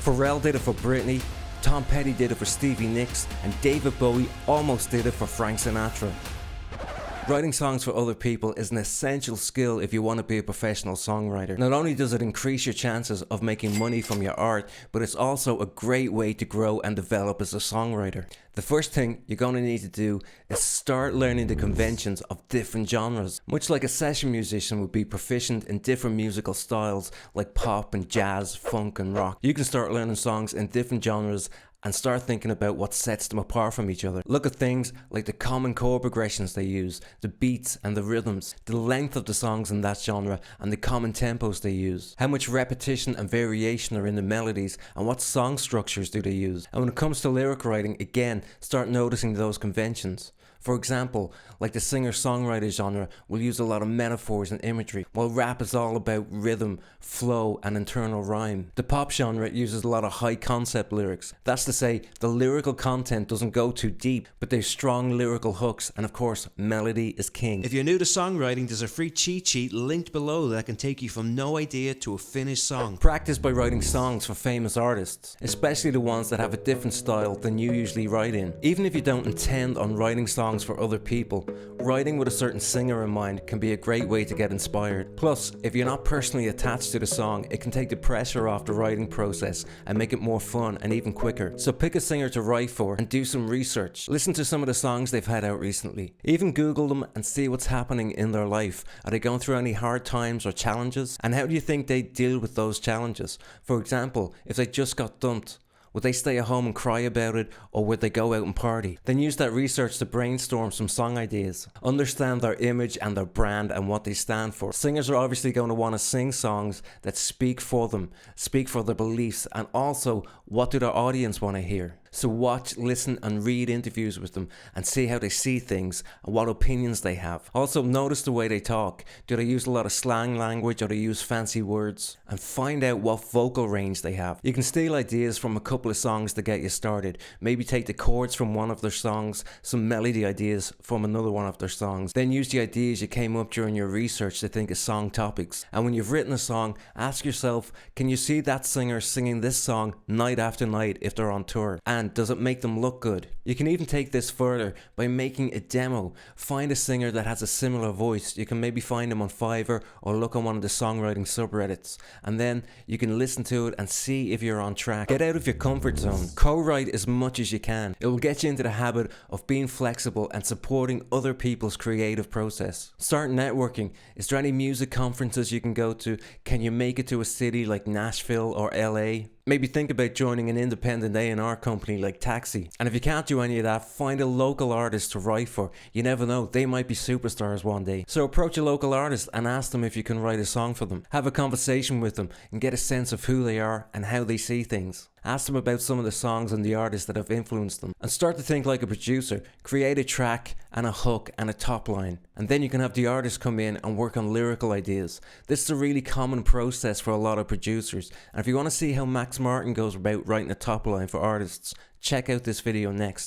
Pharrell did it for Britney, Tom Petty did it for Stevie Nicks, and David Bowie almost did it for Frank Sinatra. Writing songs for other people is an essential skill if you want to be a professional songwriter. Not only does it increase your chances of making money from your art, but it's also a great way to grow and develop as a songwriter. The first thing you're going to need to do is start learning the conventions of different genres. Much like a session musician would be proficient in different musical styles like pop and jazz, funk and rock, you can start learning songs in different genres and start thinking about what sets them apart from each other. Look at things like the common chord progressions they use, the beats and the rhythms, the length of the songs in that genre and the common tempos they use, how much repetition and variation are in the melodies and what song structures do they use. And when it comes to lyric writing, again, start noticing those conventions. For example, like the singer-songwriter genre will use a lot of metaphors and imagery, while rap is all about rhythm, flow and internal rhyme. The pop genre uses a lot of high-concept lyrics. That's to say, the lyrical content doesn't go too deep, but there's strong lyrical hooks, and of course, melody is king. If you're new to songwriting, there's a free cheat sheet linked below that can take you from no idea to a finished song. Practice by writing songs for famous artists, especially the ones that have a different style than you usually write in. Even if you don't intend on writing songs for other people, writing with a certain singer in mind can be a great way to get inspired. Plus, if you're not personally attached to the song, it can take the pressure off the writing process and make it more fun and even quicker. So pick a singer to write for and do some research. Listen to some of the songs they've had out recently. Even Google them and see what's happening in their life. Are they going through any hard times or challenges? And how do you think they deal with those challenges? For example, if they just got dumped, would they stay at home and cry about it, or would they go out and party? Then use that research to brainstorm some song ideas. Understand their image and their brand and what they stand for. Singers are obviously going to want to sing songs that speak for them, speak for their beliefs, and also what do their audience want to hear. So watch, listen and read interviews with them and see how they see things and what opinions they have. Also notice the way they talk. Do they use a lot of slang language or do they use fancy words? And find out what vocal range they have. You can steal ideas from a couple of songs to get you started. Maybe take the chords from one of their songs, some melody ideas from another one of their songs. Then use the ideas you came up during your research to think of song topics. And when you've written a song, ask yourself, can you see that singer singing this song night after night if they're on tour? And does it make them look good? You can even take this further by making a demo. Find a singer that has a similar voice. You can maybe find them on Fiverr or look on one of the songwriting subreddits, and then you can listen to it and see if you're on track. Get out of your comfort zone. Co-write as much as you can. It will get you into the habit of being flexible and supporting other people's creative process. Start networking. Is there any music conferences you can go to? Can you make it to a city like Nashville or LA? Maybe think about joining an independent A&R company like Taxi. And if you can't do any of that, find a local artist to write for. You never know, they might be superstars one day. So approach a local artist and ask them if you can write a song for them. Have a conversation with them and get a sense of who they are and how they see things. Ask them about some of the songs and the artists that have influenced them. And start to think like a producer. Create a track and a hook and a top line. And then you can have the artist come in and work on lyrical ideas. This is a really common process for a lot of producers. And if you want to see how Max Martin goes about writing a top line for artists, check out this video next.